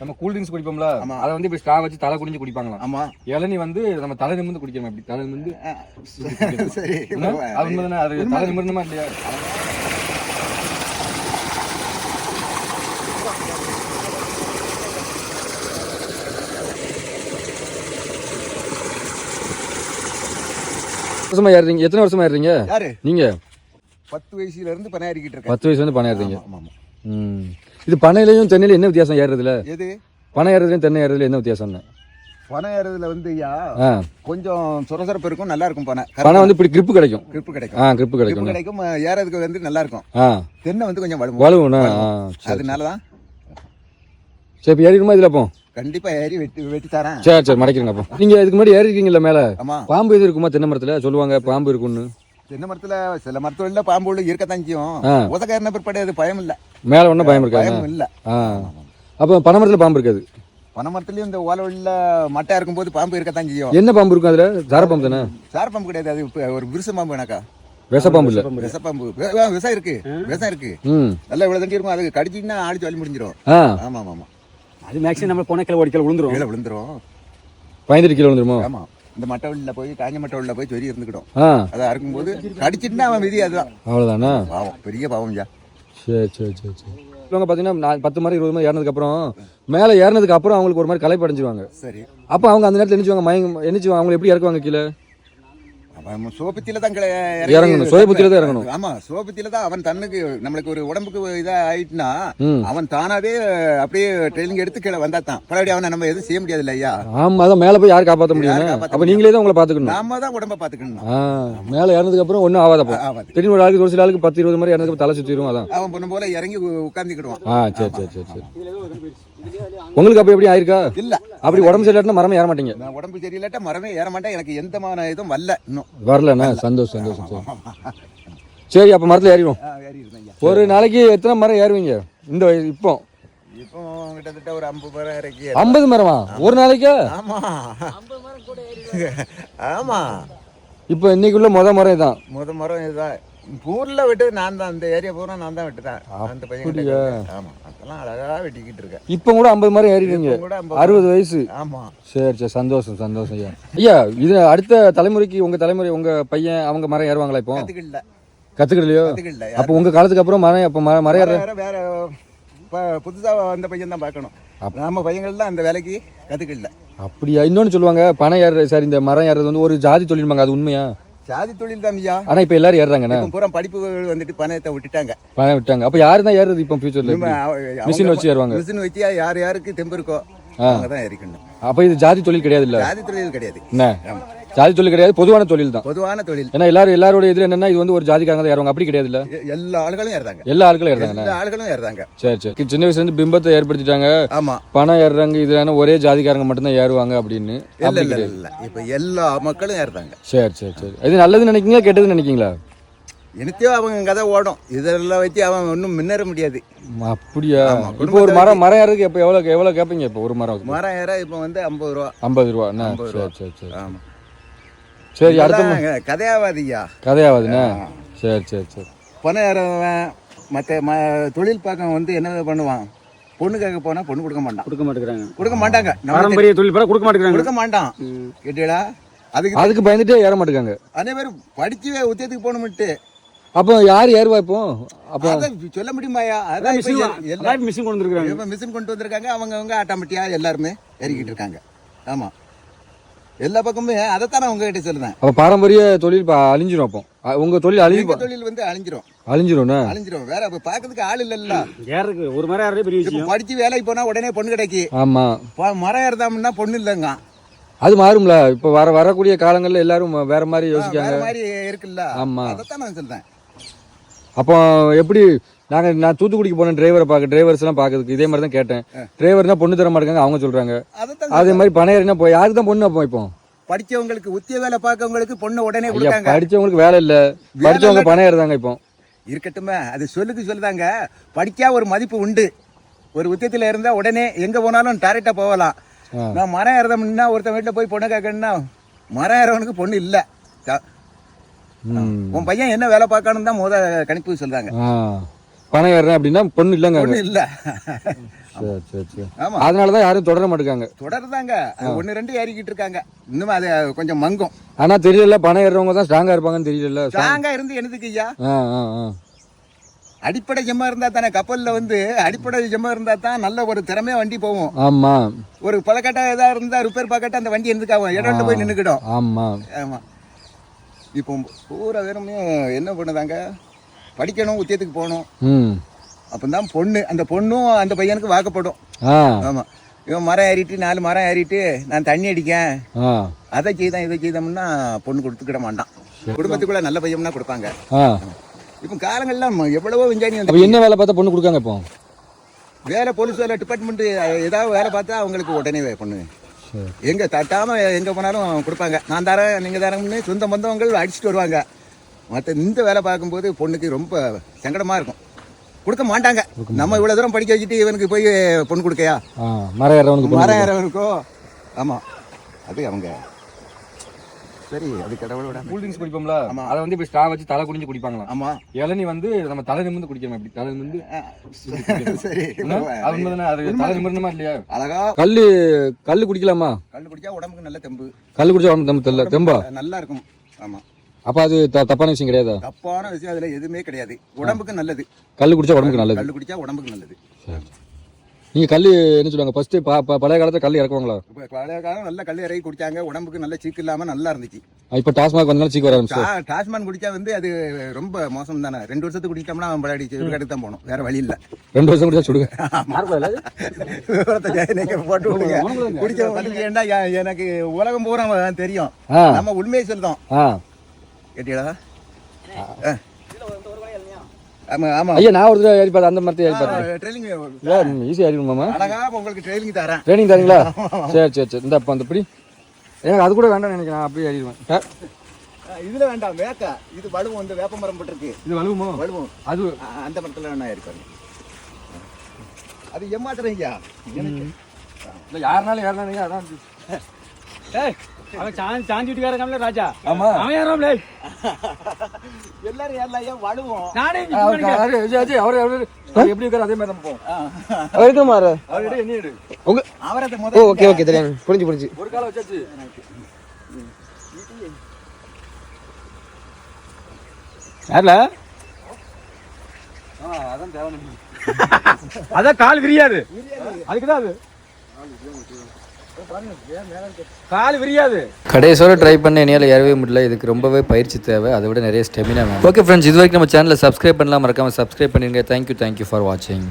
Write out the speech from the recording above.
நம்ம cool drinks குடிப்போம்ல, அதை வந்து இப்படி ஸ்ட்ரா வச்சு தலை குடிஞ்சு குடிப்பாங்களாம். ஆமா. இளநீ வந்து நம்ம தலை நிமிர்ந்து குடிக்கணும். அப்படி தலை நிமிர்ந்து சரி, அது உண்மைதானே? அது தலை நிமிர்ந்தமா இல்லையா? வருஷமா ஏறுறீங்க? எத்தனை வருஷமா ஏறுறீங்க நீங்க? 10 வயசுல இருந்து பனை ஏறிக்கிட்டு இருக்கேன். 10 வயசுல இருந்து பனை ஏறுறீங்க. இது பனையிலையும் தென்னையில என்ன வித்தியாசம் ஏறுறதுல? எது பனை ஏறுறதுலையும் தென்னை ஏறுறதுல என்ன வித்தியாசம்? பனை ஏறுறதுல வந்து கொஞ்சம் சொரசொரப்பு இருக்கும், நல்லா இருக்கும். பனை வந்து இப்படி கிரிப்பு கிடைக்கும். கிரிப்பு கிடைக்கும். கிரிப்பு கிடைக்கும். ஏறதுக்கு வந்து நல்லா இருக்கும். தென்னை வந்து கொஞ்சம் வலுவுண்ணா. அதனாலதான் சரி, இப்ப ஏறிடுமா இதுல? அப்போ கண்டிப்பா ஏறி வெட்டி தரேன். சரி மடக்கிறீங்க. அப்போ நீங்க இதுக்கு முன்னாடி ஏறி இருக்கீங்கல்ல மேல? பாம்பு எது இருக்குமா தென்னை மரத்துல? சொல்லுவாங்க பாம்பு இருக்குன்னு. தென்னை மரத்துல சில மரத்துல பாம்பு உள்ள இருக்கத்தான் செய்யும். உதக்காரன பிற்பாடு அது பயம் இல்ல. மேல ஒன்னும் பயம் இருக்காது. பயம் இல்ல. அப்ப பனை மரத்துல பாம்பு இருக்காது? பனை மரத்துலயும் இந்த ஓலை உள்ள மட்டையா இருக்கும் போது பாம்பு இருக்கத்தான் செய்யும். என்ன பாம்பு இருக்கும் அதுல? சார பாம்பு தானே? சார பாம்பு கிடையாது, அது ஒரு விருச பாம்பு. எனக்கா விஷப்பாம்பு இல்ல, விஷப்பாம்பு. விஷம் இருக்கு, விஷம் இருக்கு. நல்லா இவ்வளவு தண்டி இருக்கும். அது கடிச்சிங்கன்னா ஆடிச்சு வலி முடிஞ்சிடும். ஆமா ஆமா. அது மேக்ஸிமம் நம்ம போன கிலோ 1 கிலோ விழுந்துரும். 15 கிலோ விழுந்துருமா? ஆமா. இந்த மட்டை உள்ள போய் காஞ்ச மட்டை உள்ள போய் சொறி இருந்துக்கிடும். அதை அறுக்கும் போது கடிச்சிட்டுனா அவன் விதி. அதுதான், அவ்வளவுதானா? பாவம், பெரிய பாவம். சரி. இவங்க பாத்தீங்கன்னா 10 மரம் 20 மரம் ஏறினதுக்கு அப்புறம் மேல ஏறினதுக்கு அப்புறம் அவங்களுக்கு ஒரு மாதிரி களைப்பு அடைஞ்சிருவாங்க. சரி. அப்ப அவங்க அந்த நேரத்துல என்னச்சுவாங்க? அவங்க எப்படி இறக்குவாங்க கீழே? சோபத்தில தான் இறங்கணும். சோபத்தில தான் இறங்கணும். ஆமா, சோபத்தில தான். அவன் தன்னுக்கு நம்மளுக்கு ஒரு உடம்புக்கு இதா ஆயிட்டுனா அவன் தானாவே அப்படியே ட்ரெயினிங் எடுத்து கீழே வந்தா தான் பழைய அவனை நம்ம எதுவும் செய்ய முடியாது இல்லையா? ஆமா, அதான் மேல போய் யாரும் காப்பாற்ற முடியும்? அப்ப நீங்களே தான் உங்களை பாத்துக்கணும். நாம தான் உடம்ப பாத்துக்கணும். மேல ஏறினதுக்கு அப்புறம் ஒன்னும் ஆகாதப்போ. திடீர்னு ஒரு ஆளுக்கு, ஒரு சில ஆளுக்கு 10 20 மாதிரி இறந்ததுக்கு தலை சுத்திரும். அதான் அவன் பொண்ணு போல இறங்கி உட்கார்ந்துக்கிடுவான். சரி. உங்களுக்கு அப்ப எப்படி ஆயிருக்கா? இல்ல, அப்படி உடம்பு சரியில்லாட்டா மரமே ஏற மாட்டீங்க? நான் உடம்பு சரியில்லாட்டா மரமே ஏற மாட்டேன். எனக்கு எந்த மான இதுவும் வரலண்ணா. சந்தோஷம். சரி, அப்ப மரத்துல ஏறிடும். ஒரு நாளைக்கு எத்தனை மரம் ஏறுவீங்க? இந்த இப்போ கிட்டத்தட்ட ஒரு 50 மரம் இறக்கி. 50 மரமா ஒரு நாளைக்கு? ஆமா. ஆமா. இப்ப இன்னைக்குள்ள மரம் இதான். மரம் இதுதான். ஊர்ல விட்டு நான் தான், இந்த ஏரியா பூரா நான் தான் வெட்டுறேன். அந்த பையன். ஆமா, அதெல்லாம் அழகா வெட்டிக்கிட்டு இருக்கேன். இப்ப கூட 50 மரம் ஏறிடுவீங்க? 60 வயசு. ஆமா. சரி, சந்தோஷம் ஐயா. இது அடுத்த தலைமுறைக்கு, உங்க தலைமுறை, உங்க பையன் அவங்க மரம் ஏறுவாங்களா? இப்போ கத்துக்கலையோ? அப்ப உங்க காலத்துக்கு அப்புறம் மரம் ஏற வேற புதுசா வந்த பையன் தான் பாக்கணும். நம்ம பையங்கள் தான் அந்த வேலைக்கு கத்துக்கல. அப்படியா? இன்னொன்னு சொல்லுவாங்க, பனை ஏற, சரி, இந்த மரம் ஏறது வந்து ஒரு ஜாதி தொழில்பாங்க. அது உண்மையா? ஜாதி தொழில் தான் ஐயா. ஆனா இப்ப எல்லாரும் ஏறாங்க. பூரா படிப்பு வந்துட்டு பணத்தை விட்டுட்டாங்க. அப்ப யாரு தான் ஏறது இப்ப ஃபியூச்சர்ல? மிஷின் வச்சு ஏறுவாங்க. மிஷின் வச்சு யாருக்கு தெம்பு இருக்கோ அவங்க தான் ஏறிக்கணும். அப்ப இது ஜாதி தொழில் கிடையாது இல்ல? ஜாதி தொழில் கிடையாது. ஜாதி தொழில் கிடையாது, பொதுவான தொழில் தான். பொதுவான தொழில். ஏன்னா எல்லாரோட இதுல என்னன்னா, இது வந்து ஒரு ஜாதிக்காரங்க தான் ஏறுவாங்க. அப்படி கிடையாது இல்ல? எல்லா ஆளுகளும் ஏறாங்க. எல்லா ஆளுகளும் ஏறாங்க. சரி. சின்ன வயசுல இருந்து பிம்பத்தை ஏற்படுத்திட்டாங்க. ஆமா, பணம் ஏறுறாங்க இதுல ஒரே ஜாதிக்காரங்க மட்டும் தான் ஏறுவாங்க அப்படின்னு. இல்ல, இப்ப எல்லா மக்களும் ஏறாங்க. சரி. இது நல்லதுன்னு நினைக்கீங்களா, கெட்டதுன்னு நினைக்கீங்களா? எனத்தையும் அவங்க கதை ஓடும். இதெல்லாம் வச்சு அவன் ஒன்றும் முன்னேற முடியாது. அப்படியா? இப்போ ஒரு மரம் ஏறதுக்கு இப்போ எவ்வளவு கேட்பீங்க? இப்போ ஒரு மரம் ஏற இப்போ வந்து 50 ரூபா. 50 ரூபா. சரி. ஆமா. சரி, அடுத்த கதையாவாதுண்ணா. சரி. பணம் ஏறவன் மற்ற தொழில் பார்க்க வந்து என்ன பண்ணுவான்? பொண்ணு கேட்க போனா பொண்ணு கொடுக்க மாட்டாங்க. பாரம்பரிய தொழில் கொடுக்க மாட்டான். கேட்டீங்களா? அதுக்கு பயந்துட்டே ஏற மாட்டேங்காங்க. அதே மாதிரி படிச்சு உத்தியத்துக்கு போகணும்ட்டு. அப்போ யார் ஏறுவா இப்போ? அப்போ சொல்ல முடியுமாயா? அதான் மிஷின் கொண்டு வந்திருக்காங்க. அவங்க ஆட்டோமேட்டிக்கா எல்லாருமே ஏறிக்கிட்டு இருக்காங்க. ஆமா, எல்லா பக்கமுமே அதைத்தான் நான் உங்ககிட்ட சொல்லுறேன். அப்ப பாரம்பரிய தொழில் அழிஞ்சிரும். அப்போ உங்க தொழில் தொழில் வந்து அழிஞ்சிரும். வேற பாக்கிறதுக்கு ஆள் இல்லல்ல. ஒரு மரம் ஏறவே பெரிய விஷயம். படிச்சு வேலைக்கு போனா உடனே பொண்ணு கிடைக்கு. ஆமா, மரம் ஏறதாம்னா பொண்ணு இல்லைங்க. அது மாறும்ல. இப்ப வரக்கூடிய காலங்கள்ல எல்லாரும் வேற மாதிரி யோசிக்காங்க. வேற மாதிரி இருக்குல்ல. ஆமா, அதைத்தான் நான் சொல்றேன். அப்போ எப்படி நான் தூத்துக்குடிக்கு போனேன் டிரைவர்ஸ் எல்லாம் பாக்குறதுக்கு இதே மாதிரி தான் கேட்டேன். டிரைவர் தான் பொண்ணு தர மாட்டாங்க அவங்க சொல்றாங்க. அதே மாதிரி பணையறினா போய் யாருக்கு தான் பொண்ணு? அப்போ இப்போ படிச்சவங்களுக்கு உத்திய வேலை பார்க்கவங்களுக்கு பொண்ணு உடனே கொடுத்தாங்க. படிச்சவங்களுக்கு வேலை இல்ல, படிச்சவங்க பணையறாங்க. இப்போ இருக்கட்டுமே, அது சொல்லுதாங்க. படிச்சா ஒரு மதிப்பு உண்டு. ஒரு உத்தியத்துல இருந்தா உடனே எங்க போனாலும் டைரக்டா போகலாம். நான் மரம் ஏறதம்னா ஒருத்தன் வீட்டுல போய் பொண்ணு கேட்கணும்னா மரம் ஏறவனுக்கு பொண்ணு இல்ல. உன் பையன் என்ன வேலை பார்க்கணும் தான் கணிப்பு சொல்றாங்க. பணம் ஏறேன் அப்படின்னா பொண்ணு இல்லைங்க. பொண்ணு இல்ல. சரி சரி சரி ஆமா அதனாலதான் யாரும் தொடர மாட்டேங்காங்க. தொடர்தாங்க 1-2 ஏறிக்கிட்டு இருக்காங்க. இன்னும் அது கொஞ்சம் மங்கும். ஆனா தெரியல பணம் ஏறவங்க தான் ஸ்ட்ராங்கா இருப்பாங்கன்னு தெரியல. ஸ்ட்ராங்கா இருந்து என்னதுக்கு ஐயா? அடிப்படை ஜெம்மா இருந்தா தானே கப்பல்ல வந்து அடிப்படை ஜெம்மா இருந்தா தான் நல்ல ஒரு திறமையா வண்டி போகும். ஆமா ஒரு பழக்கட்டா ஏதா இருந்தா ரிப்பேர் பாக்கட்டா அந்த வண்டி எதுக்காகும்? இடத்துல போய் நின்னுக்கிடும். ஆமா ஆமா இப்போ பூரா பேருமே என்ன பண்ணுதாங்க, படிக்கணும், உத்தியத்துக்கு போகணும். அப்பதான் பொண்ணு, அந்த பொண்ணும் அந்த பையனுக்கு வாக்கப்படும். ஆமா இவன் மரம் ஏறிட்டு 4 மரம் ஏறிட்டு நான் தண்ணி அடிக்கேன், அதை செய்தான் இதை செய்தோம்னா பொண்ணு கொடுத்துக்கிட மாட்டான். குடும்பத்துக்குள்ள நல்ல பையம்னா கொடுப்பாங்க. இப்போ காலங்கள்லாம் எவ்வளவோ விஞ்ஞானி வந்து என்ன வேலை பார்த்தா பொண்ணு கொடுக்காங்க. இப்போ வேலை போலீஸ் வேலை டிபார்ட்மெண்ட் ஏதாவது வேலை பார்த்தா அவங்களுக்கு உடனே பொண்ணு எங்க தட்டாம எங்க போனாலும் கொடுப்பாங்க. நான் தரேன் நீங்க தரேன்னு சொந்த பந்தவங்கள் அடிச்சுட்டு வருவாங்க. மற்ற இந்த வேலை பார்க்கும்போது பொண்ணுக்கு ரொம்ப சங்கடமா இருக்கும். கொடுக்க மாட்டாங்க. நம்ம இவ்வளவு தூரம் படிக்க வச்சுட்டு இவனுக்கு போய் பொண்ணு கொடுக்கையா? மரம் ஏறவனுக்கோ. ஆமா அது அவங்க சரி, அது கடவுளோட. கூல் ட்ரிங்க்ஸ் குடிப்போம்ல, அதை வந்து இப்படி ஸ்ட்ரா வச்சு தலை குடிஞ்சு குடிப்பாங்களா? ஆமா. இளநீ வந்து நம்ம தலை நிமிர்ந்து குடிக்கணும். இப்படி தலை நிமிர்ந்து. சரி அது உண்மைதானே? அது தலை நிமிர்ந்தமா இல்லையா? அழகா கல்லு குடிக்கலாமா? கல்லு குடிச்சா உடம்புக்கு நல்ல தெம்பு. கல்லு குடிச்சா உடம்புக்கு தெம்பா நல்லா இருக்கும். ஆமா அப்ப அது தப்பான விஷயம் கிடையாது. தப்பான விஷயம் அதுல எதுவுமே கிடையாது. உடம்புக்கு நல்லது. கல்லு குடிச்சா உடம்புக்கு நல்லது. கல்லு குடிச்சா உடம்புக்கு நல்லது. நீங்க கல்லு என்ன சொல்லுவாங்க ஃபர்ஸ்ட் பழைய காலத்துல கல்லு இறக்குவாங்களா? பழைய காலம் நல்ல கல்லு இறக்கி குடிச்சாங்க. உடம்புக்கு நல்ல சீக்கு இல்லாம நல்லா இருந்துச்சு. இப்ப டாஸ்மாக் வந்தாலும் சீக்கு வர ஆரம்பிச்சு. டாஸ்மாக் குடிச்சா வந்து அது ரொம்ப மோசம் தானே. 2 வருஷத்துக்கு குடிச்சோம்னா அவன் பலாடி சுடுகாடு தான் போகணும், வேற வழி இல்ல. 2 வருஷம் குடிச்சா சுடுக போட்டு விடுங்க. குடிக்க எனக்கு உலகம் பூரா தெரியும். நம்ம உண்மையை சொல்றோம். கேட்டீங்களா? ஆமா ஆமா ஐயா, நான் ஒரு தடவை ஏறி பார்த்தேன். அந்த மரத்தை ஏறி பார்த்தேன். ட்ரெயினிங் ஈஸியா ஏறிடுமாமா? அழகா உங்களுக்கு ட்ரெயினிங் தரேன். ட்ரெயினிங் தரீங்களா? சரி சரி சரி. இந்த அப்ப அந்த இப்படி எனக்கு அது கூட வேண்டாம் நினைக்கிறேன். அப்படியே ஏறிடுவேன். இதுல வேண்டாம். வேக்கா இது வலுவும். இந்த வேப்ப மரம் போட்டிருக்கு. இது வலுவுமோ? வலுவும். அது அந்த மரத்துல வேணா ஏறிப்பாரு. அது ஏமாத்துறீங்க. இல்ல யாருனாலும் ஏறினாங்க. அதான் அவன் சாஞ்சி வீட்டுக்காரங்கல ராஜா. ஆமா அவன் ஏறாமலே எல்லாரும் ஏறலாம். வலுவும் நானே அவர் எப்படி இருக்காரு அதே மாதிரி நம்ம போவோம். அவருக்கு மாறு அவரே என்ன எடு உங்க அவரே முதல்ல. ஓகே ஓகே தெரியும். புரிஞ்சு ஒரு கால வச்சாச்சு. யாரல அதான் தேவன அதான் கால் விரியாது. அதுக்குதான் அது கால் விரியாது. கடைசியோட ட்ரை பண்ண என்னால் ஏறவே முடியல. இதுக்கு ரொம்பவே பயிற்சி தேவை. அதை விட நிறைய ஸ்டெமினா வேணும். ஓகே ஃப்ரெண்ட்ஸ், இது வரைக்கும் நம்ம சேனலை சப்ஸ்கிரைப் பண்ணலாம். மறக்காம சப்ஸ்கிரைப் பண்ணிருங்க. தேங்க்யூ ஃபார் வாட்சிங்.